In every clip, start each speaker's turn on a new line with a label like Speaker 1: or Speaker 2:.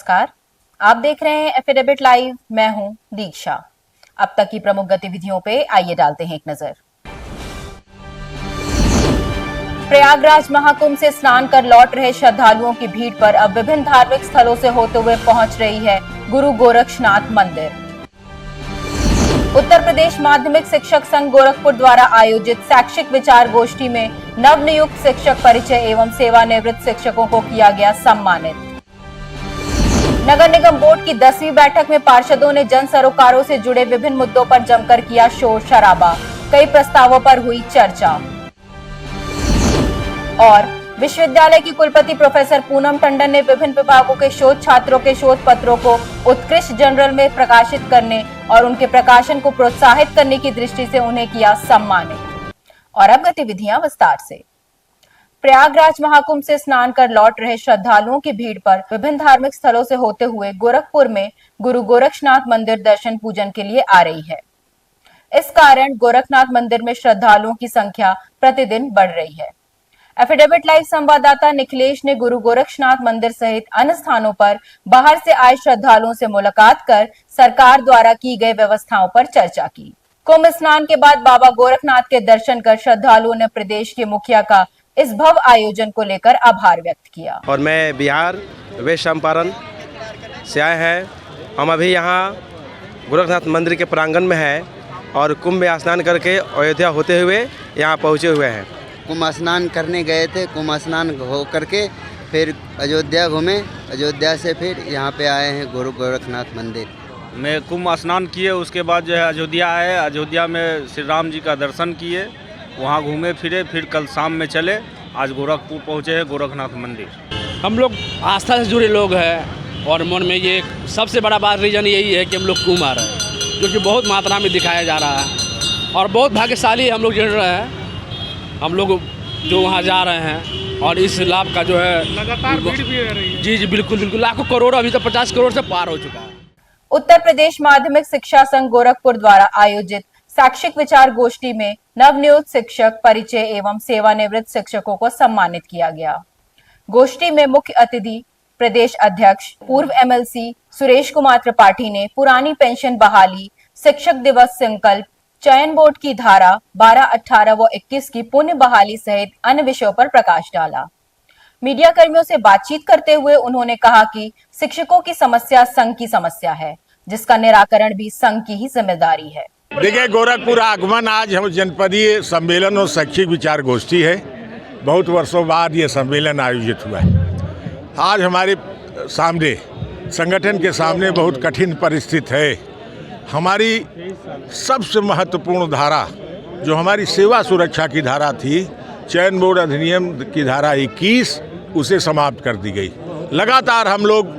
Speaker 1: नमस्कार, आप देख रहे हैं एफिडेविट लाइव। मैं हूं दीक्षा। अब तक की प्रमुख गतिविधियों पे आइए डालते हैं एक नजर। प्रयागराज महाकुंभ से स्नान कर लौट रहे श्रद्धालुओं की भीड़ पर अब विभिन्न धार्मिक स्थलों से होते हुए पहुंच रही है गुरु गोरक्षनाथ मंदिर। उत्तर प्रदेश माध्यमिक शिक्षक संघ गोरखपुर द्वारा आयोजित शैक्षिक विचार गोष्ठी में नवनियुक्त शिक्षक परिचय एवं सेवानिवृत्त शिक्षकों को किया गया सम्मानित। नगर निगम बोर्ड की 10वीं बैठक में पार्षदों ने जन सरोकारों से जुड़े विभिन्न मुद्दों पर जमकर किया शोर शराबा। कई प्रस्तावों पर हुई चर्चा। और विश्वविद्यालय की कुलपति प्रोफेसर पूनम टंडन ने विभिन्न विभागों के शोध छात्रों के शोध पत्रों को उत्कृष्ट जर्नल में प्रकाशित करने और उनके प्रकाशन को प्रोत्साहित करने की दृष्टि से उन्हें किया सम्मानित। और अब गतिविधियां विस्तार से। प्रयागराज महाकुंभ से स्नान कर लौट रहे श्रद्धालुओं की भीड़ पर विभिन्न धार्मिक स्थलों से होते हुए गोरखपुर में गुरु गोरक्षनाथ मंदिर दर्शन पूजन के लिए आ रही है। इस कारण गोरखनाथ मंदिर में श्रद्धालुओं की संख्या प्रतिदिन बढ़ रही है। एफिडेविट लाइव संवाददाता निखिलेश ने गुरु गोरक्षनाथ मंदिर सहित अन्य स्थानों पर बाहर से आए श्रद्धालुओं से मुलाकात कर सरकार द्वारा की गई व्यवस्थाओं पर चर्चा की। कुंभ स्नान के बाद बाबा गोरखनाथ के दर्शन कर श्रद्धालुओं ने प्रदेश के मुखिया का इस भव्य आयोजन को लेकर आभार व्यक्त किया।
Speaker 2: और मैं बिहार वेस्ट चंपारण से आए हैं। हम अभी यहाँ गोरखनाथ मंदिर के प्रांगण में हैं और कुंभ में स्नान करके अयोध्या होते हुए यहाँ पहुँचे हुए हैं।
Speaker 3: कुंभ स्नान करने गए थे, कुंभ स्नान हो करके फिर अयोध्या घूमे, अयोध्या से फिर यहाँ पे आए हैं गुरु गोरखनाथ मंदिर
Speaker 4: में। कुंभ स्नान किए, उसके बाद जो है अयोध्या आए, अयोध्या में श्री राम जी का दर्शन किए, वहाँ घूमे फिरे, फिर कल शाम में चले, आज गोरखपुर पहुँचे हैं गोरखनाथ मंदिर।
Speaker 5: हम लोग आस्था से जुड़े लोग हैं और मन में ये सबसे बड़ा बात रीज़न यही है कि हम लोग कुंभ आ रहे हैं, जो कि बहुत मात्रा में दिखाया जा रहा है और बहुत भाग्यशाली हम लोग जुड़ रहे हैं। हम लोग जो वहाँ जा रहे हैं और इस लाभ का जो है
Speaker 6: लगातार भीड़ भी रह रही है।
Speaker 5: जी बिल्कुल बिल्कुल, लाखों करोड़, अभी तो 50 करोड़ से पार हो चुका है।
Speaker 1: उत्तर प्रदेश माध्यमिक शिक्षा संघ गोरखपुर द्वारा आयोजित शैक्षिक विचार गोष्ठी में नवनियुक्त शिक्षक परिचय एवं सेवानिवृत्त शिक्षकों को सम्मानित किया गया। गोष्ठी में मुख्य अतिथि प्रदेश अध्यक्ष पूर्व एमएलसी सुरेश कुमार त्रिपाठी ने पुरानी पेंशन बहाली, शिक्षक दिवस संकल्प, चयन बोर्ड की धारा 12, 18 व 21 की पुण्य बहाली सहित अन्य विषयों पर प्रकाश डाला। मीडिया कर्मियों से बातचीत करते हुए उन्होंने कहा कि शिक्षकों की समस्या संघ की समस्या है, जिसका निराकरण भी संघ की ही जिम्मेदारी है।
Speaker 6: देखिए, गोरखपुर आगमन आज हम जनपदीय सम्मेलन और शैक्षिक विचार गोष्ठी है। बहुत वर्षों बाद ये सम्मेलन आयोजित हुआ है। आज हमारे सामने संगठन के सामने बहुत कठिन परिस्थिति है। हमारी सबसे महत्वपूर्ण धारा जो हमारी सेवा सुरक्षा की धारा थी, चयन बोर्ड अधिनियम की धारा 21, उसे समाप्त कर दी गई। लगातार हम लोग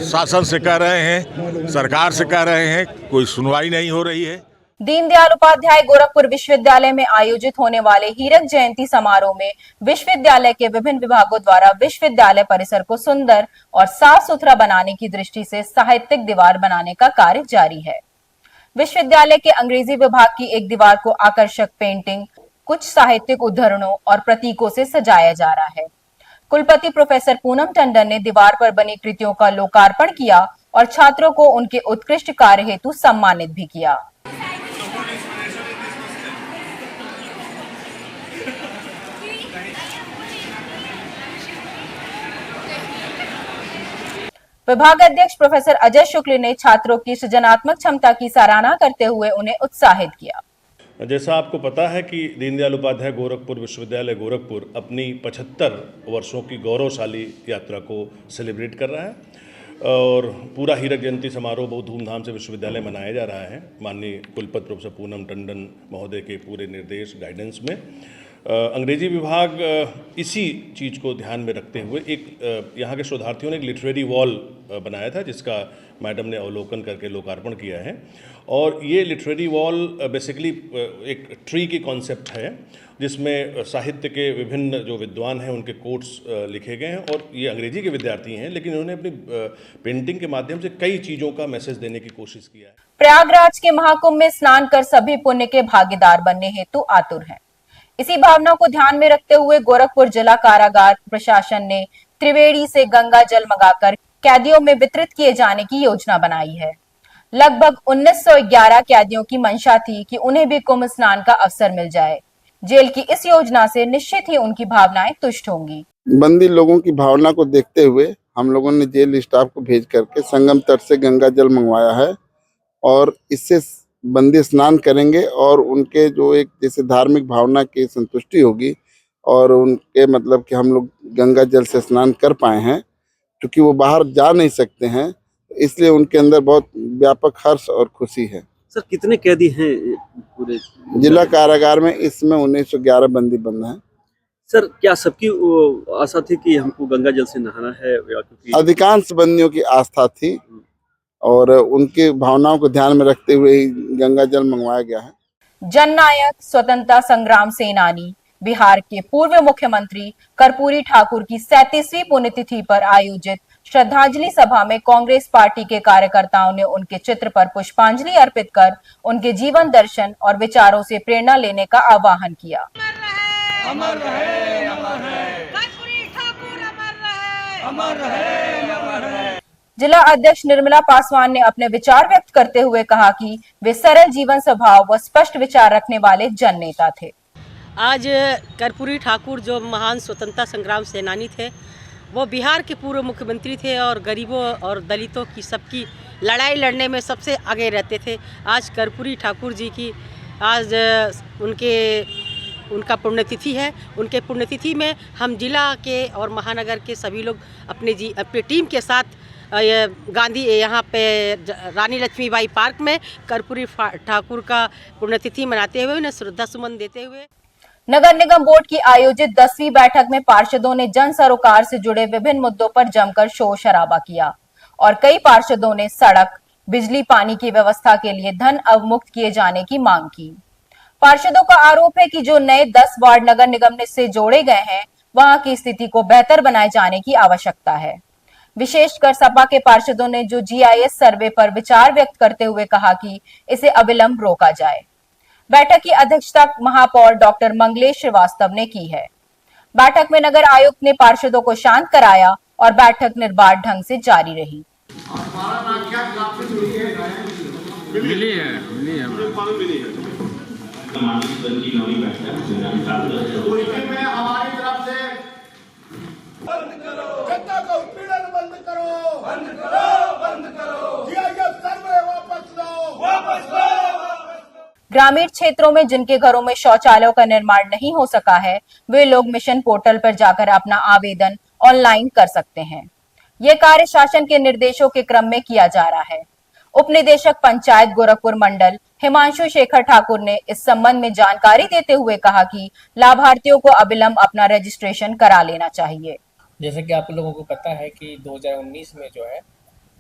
Speaker 6: शासन से कह रहे हैं, सरकार से कह रहे हैं, कोई सुनवाई नहीं हो रही है।
Speaker 1: दीनदयाल उपाध्याय गोरखपुर विश्वविद्यालय में आयोजित होने वाले हीरक जयंती समारोह में विश्वविद्यालय के विभिन्न विभागों द्वारा विश्वविद्यालय परिसर को सुंदर और साफ सुथरा बनाने की दृष्टि से साहित्यिक दीवार बनाने का कार्य जारी है। विश्वविद्यालय के अंग्रेजी विभाग की एक दीवार को आकर्षक पेंटिंग, कुछ साहित्यिक उद्धरणों और प्रतीकों से सजाया जा रहा है। कुलपति प्रोफेसर पूनम टंडन ने दीवार पर बनी कृतियों का लोकार्पण किया और छात्रों को उनके उत्कृष्ट कार्य हेतु सम्मानित भी किया। विभाग अध्यक्ष प्रोफेसर अजय शुक्ल ने छात्रों की सृजनात्मक क्षमता की सराहना करते हुए उन्हें उत्साहित किया।
Speaker 7: जैसा आपको पता है कि दीनदयाल उपाध्याय गोरखपुर विश्वविद्यालय गोरखपुर अपनी 75 वर्षों की गौरवशाली यात्रा को सेलिब्रेट कर रहा है और पूरा हीरक जयंती समारोह बहुत धूमधाम से विश्वविद्यालय मनाया जा रहा है। माननीय कुलपति प्रोफेसर पूनम टंडन महोदय के पूरे निर्देश गाइडेंस में अंग्रेजी विभाग इसी चीज़ को ध्यान में रखते हुए एक यहाँ के शोधार्थियों ने एक लिटरेरी वॉल बनाया था, जिसका मैडम ने अवलोकन करके लोकार्पण किया है। और ये लिटरेरी वॉल बेसिकली एक ट्री की कॉन्सेप्ट है, जिसमें साहित्य के विभिन्न जो विद्वान हैं उनके कोट्स लिखे गए हैं और ये अंग्रेजी के विद्यार्थी हैं, लेकिन उन्होंने अपनी पेंटिंग के माध्यम से कई चीज़ों का मैसेज देने की कोशिश किया है।
Speaker 1: प्रयागराज के महाकुंभ में स्नान कर सभी पुण्य के भागीदार बनने हेतु आतुर हैं। इसी भावना को ध्यान में रखते हुए गोरखपुर जिला कारागार प्रशासन ने त्रिवेणी से गंगा जल मंगाकर कैदियों में वितरित किए जाने की योजना बनाई है। लगभग 1911 कैदियों की मंशा थी कि उन्हें भी कुंभ स्नान का अवसर मिल जाए। जेल की इस योजना से निश्चित ही उनकी भावनाएं तुष्ट होंगी।
Speaker 8: बंदी लोगों की भावना को देखते हुए हम लोगों ने जेल स्टाफ को भेज करके संगम तट से गंगा जल मंगवाया है और इससे बंदी स्नान करेंगे और उनके जो एक जैसे धार्मिक भावना की संतुष्टि होगी और उनके मतलब कि हम लोग गंगा जल से स्नान कर पाए हैं, क्योंकि वो बाहर जा नहीं सकते हैं, इसलिए उनके अंदर बहुत व्यापक हर्ष और खुशी है।
Speaker 9: सर कितने कैदी हैं पूरे
Speaker 8: जिला कारागार में इसमें 1911 बंदी बंद हैं।
Speaker 9: सर क्या सबकी आशा थी कि हमको गंगा जल से नहाना है या क्योंकि
Speaker 8: अधिकांश बंदियों की आस्था थी और उनकी भावनाओं को ध्यान में रखते हुए ही गंगा जल मंगवाया गया है।
Speaker 1: जननायक स्वतंत्रता संग्राम सेनानी बिहार के पूर्व मुख्यमंत्री कर्पूरी ठाकुर की 37वीं पुण्यतिथि पर आयोजित श्रद्धांजलि सभा में कांग्रेस पार्टी के कार्यकर्ताओं ने उनके चित्र पर पुष्पांजलि अर्पित कर उनके जीवन दर्शन और विचारों से प्रेरणा लेने का आह्वान किया।
Speaker 10: अमर रहे, अमर रहे, कर्पूरी ठाकुर अमर रहे, अमर रहे, अमर रहे।
Speaker 1: जिला अध्यक्ष निर्मला पासवान ने अपने विचार व्यक्त करते हुए कहा कि वे सरल जीवन स्वभाव व स्पष्ट विचार रखने वाले जन नेता थे।
Speaker 11: आज कर्पूरी ठाकुर जो महान स्वतंत्रता संग्राम सेनानी थे, वो बिहार के पूर्व मुख्यमंत्री थे और गरीबों और दलितों की सबकी लड़ाई लड़ने में सबसे आगे रहते थे। आज कर्पूरी ठाकुर जी की आज उनका पुण्यतिथि है। उनके पुण्यतिथि में हम जिला के और महानगर के सभी लोग अपने टीम के साथ गांधी यहाँ पे रानी लक्ष्मीबाई पार्क में कर्पूरी ठाकुर का पुण्यतिथि मनाते हुए उन्हें श्रद्धा सुमन देते हुए
Speaker 1: नगर निगम बोर्ड की आयोजित 10वीं बैठक में पार्षदों ने जन सरोकार से जुड़े विभिन्न मुद्दों पर जमकर शोर शराबा किया और कई पार्षदों ने सड़क, बिजली, पानी की व्यवस्था के लिए धन अवमुक्त किए जाने की मांग की। पार्षदों का आरोप है कि जो नए 10 वार्ड नगर निगम से जोड़े गए हैं, वहां की स्थिति को बेहतर बनाए जाने की आवश्यकता है। विशेषकर सपा के पार्षदों ने जो GIS सर्वे पर विचार व्यक्त करते हुए कहा कि इसे अविलंब रोका जाए। बैठक की अध्यक्षता महापौर डॉक्टर मंगलेश श्रीवास्तव ने की है। बैठक में नगर आयुक्त ने पार्षदों को शांत कराया और बैठक निर्बाध ढंग से जारी रही। ग्रामीण क्षेत्रों में जिनके घरों में शौचालयों का निर्माण नहीं हो सका है, वे लोग मिशन पोर्टल पर जाकर अपना आवेदन ऑनलाइन कर सकते हैं। यह कार्य शासन के निर्देशों के क्रम में किया जा रहा है। उप निदेशक पंचायत गोरखपुर मंडल हिमांशु शेखर ठाकुर ने इस संबंध में जानकारी देते हुए कहा कि लाभार्थियों को अविलंब अपना रजिस्ट्रेशन करा लेना चाहिए।
Speaker 12: जैसे कि आप लोगों को पता है कि 2019 में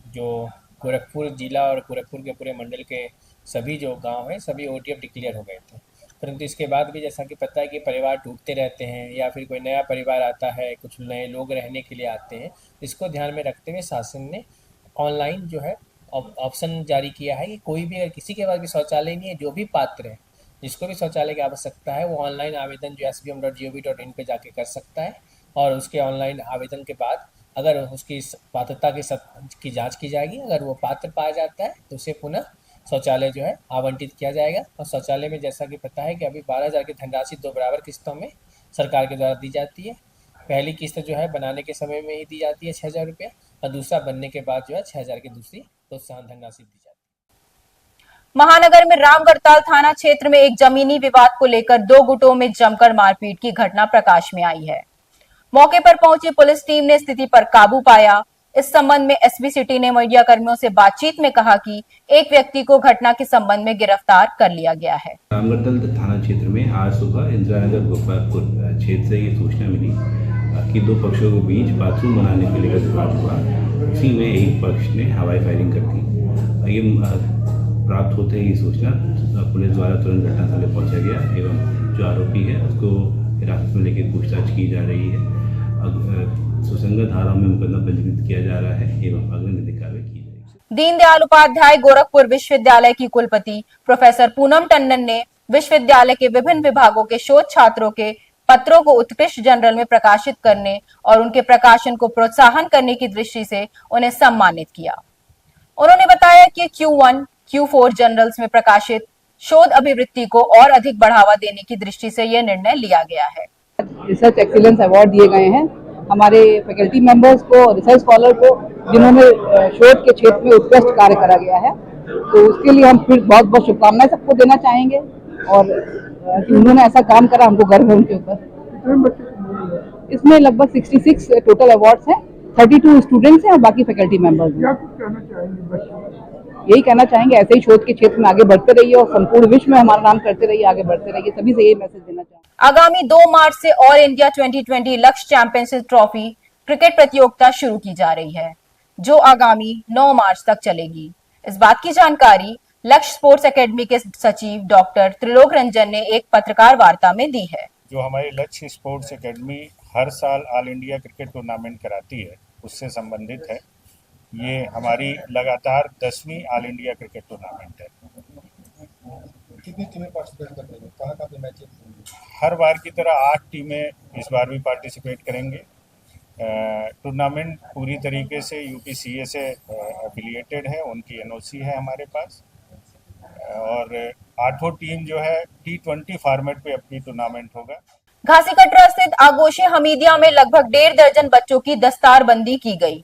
Speaker 12: जो गोरखपुर जिला और गोरखपुर के पूरे मंडल के सभी जो गांव हैं सभी OTF डिक्लेयर हो गए थे, परंतु इसके बाद भी जैसा कि पता है कि परिवार टूटते रहते हैं या फिर कोई नया परिवार आता है, कुछ नए लोग रहने के लिए आते हैं। इसको ध्यान में रखते हुए शासन ने ऑनलाइन ऑप्शन जारी किया है कि कोई भी अगर किसी के पास भी शौचालय नहीं है, जो भी पात्र है, जिसको भी शौचालय की आवश्यकता है, वो ऑनलाइन आवेदन जो sbm.gov.in पे जाके कर सकता है और उसके ऑनलाइन आवेदन के बाद अगर उसकी पात्रता की जांच की जाएगी। अगर वो पात्र पाया जाता है तो उसे पुनः शौचालय जो है आवंटित किया जाएगा। और शौचालय में जैसा कि पता है कि अभी 12,000 की धनराशि 2 बराबर किस्तों में सरकार के द्वारा दी जाती है। पहली किस्त जो है बनाने के समय में ही दी जाती है 6,000 रुपये और दूसरा बनने के बाद जो है 6,000 की दूसरी प्रोत्साहन धनराशि दी जाती है।
Speaker 1: महानगर में रामगढ़ताल थाना क्षेत्र में एक जमीनी विवाद को लेकर 2 गुटों में जमकर मारपीट की घटना प्रकाश में आई है। मौके पर पहुंची पुलिस टीम ने स्थिति पर काबू पाया। इस संबंध में एसपी सिटी ने मीडिया कर्मियों से बातचीत में कहा कि एक व्यक्ति को घटना के संबंध में गिरफ्तार कर लिया गया है।
Speaker 13: रामगढ़ताल थाना क्षेत्र में आज सुबह इंदिरा नगर गोपालपुर क्षेत्र से ये सूचना मिली कि 2 पक्षों के बीच बाथरूम बनाने को लेकर विवाद हुआ। उसी में एक पक्ष ने हवाई फायरिंग कर दी। ये प्राप्त होते ही सूचना पुलिस द्वारा तुरंत घटनास्थल पर पहुंचा गया एवं जो आरोपी है उसको हिरासत में लेकर पूछताछ की जा रही है। सुसंगत धाराओं में मुकदमा पंजीकृत किया जा रहा है एवं अग्रिम कार्रवाई की जाएगी।
Speaker 1: दीनदयाल उपाध्याय गोरखपुर विश्वविद्यालय की कुलपति प्रोफेसर पूनम टंडन ने विश्वविद्यालय के विभिन्न विभागों के शोध छात्रों के पत्रों को उत्कृष्ट जर्नल में प्रकाशित करने और उनके प्रकाशन को प्रोत्साहन करने की दृष्टि से उन्हें सम्मानित किया। उन्होंने बताया कि Q1, Q4 जर्नल्स में प्रकाशित शोध अभिवृत्ति को और अधिक बढ़ावा देने की दृष्टि से यह निर्णय लिया गया है।
Speaker 14: रिसर्च एक्सीलेंस अवार्ड दिए गए हैं हमारे फैकल्टी मेंबर्स को, रिसर्च स्कॉलर को, जिन्होंने शोध के क्षेत्र में उत्कृष्ट कार्य करा गया है। तो उसके लिए हम फिर बहुत बहुत शुभकामनाएं सबको देना चाहेंगे और कि उन्होंने ऐसा काम करा, हमको गर्व है उनके ऊपर। इसमें लगभग 66 टोटल अवार्ड्स हैं, 32 स्टूडेंट्स हैं और बाकी फैकल्टी मेंबर्स हैं। यही कहना चाहेंगे ऐसे ही शोध के क्षेत्र में आगे बढ़ते रहिए और संपूर्ण विश्व में हमारा नाम करते रहिए, आगे बढ़ते रहिए। सभी से यही मैसेज देना चाहेंगे।
Speaker 1: आगामी 2 मार्च से ऑल इंडिया 2020 लक्ष्य चैंपियनशिप ट्रॉफी क्रिकेट प्रतियोगिता शुरू की जा रही है, जो आगामी 9 मार्च तक चलेगी। इस बात की जानकारी लक्ष्य स्पोर्ट्स एकेडमी के सचिव डॉक्टर त्रिलोक रंजन ने एक पत्रकार वार्ता में दी है।
Speaker 15: जो हमारी लक्ष्य स्पोर्ट्स एकेडमी हर साल ऑल इंडिया क्रिकेट टूर्नामेंट कराती है, उससे संबंधित है। ये हमारी लगातार 10वीं ऑल इंडिया क्रिकेट टूर्नामेंट है।
Speaker 16: कितनी टीमें पार्टिसिपेट कर रही हैं? कहाँ पे मैचेस?
Speaker 15: हर बार की तरह 8 टीमें इस बार भी पार्टिसिपेट करेंगे। टूर्नामेंट पूरी तरीके से यूपीसीए से एफिलिएटेड है, उनकी एनओसी है हमारे पास। और 8वां टीम जो है T20 फॉर्मेट पे अपनी टूर्नामेंट होगा।
Speaker 1: घासी कटरा स्थित आगोशे हमीदिया में लगभग 1.5 दर्जन बच्चों की दस्तारबंदी की गई।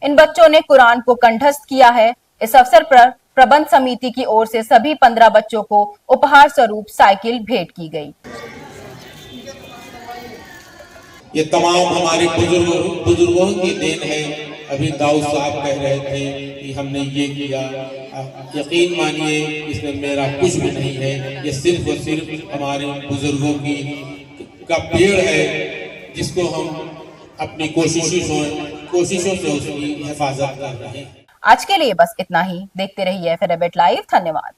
Speaker 1: इन बच्चों ने कुरान को कंठस्थ किया है। इस अवसर पर प्रबंध समिति की ओर से सभी 15 बच्चों को उपहार स्वरूप साइकिल भेंट की गई।
Speaker 17: ये तमाम हमारे बुजुर्गों की देन है। अभी दाऊद साहब कह रहे थे कि हमने ये किया, यकीन मानिए इसमें मेरा कुछ भी नहीं है। ये सिर्फ और सिर्फ हमारे बुजुर्गों का पेड़ है, जिसको हम अपनी कोशिशों से उसकी हिफाजत कर रहे हैं।
Speaker 1: आज के लिए बस इतना ही। देखते रहिए FNA लाइव। धन्यवाद।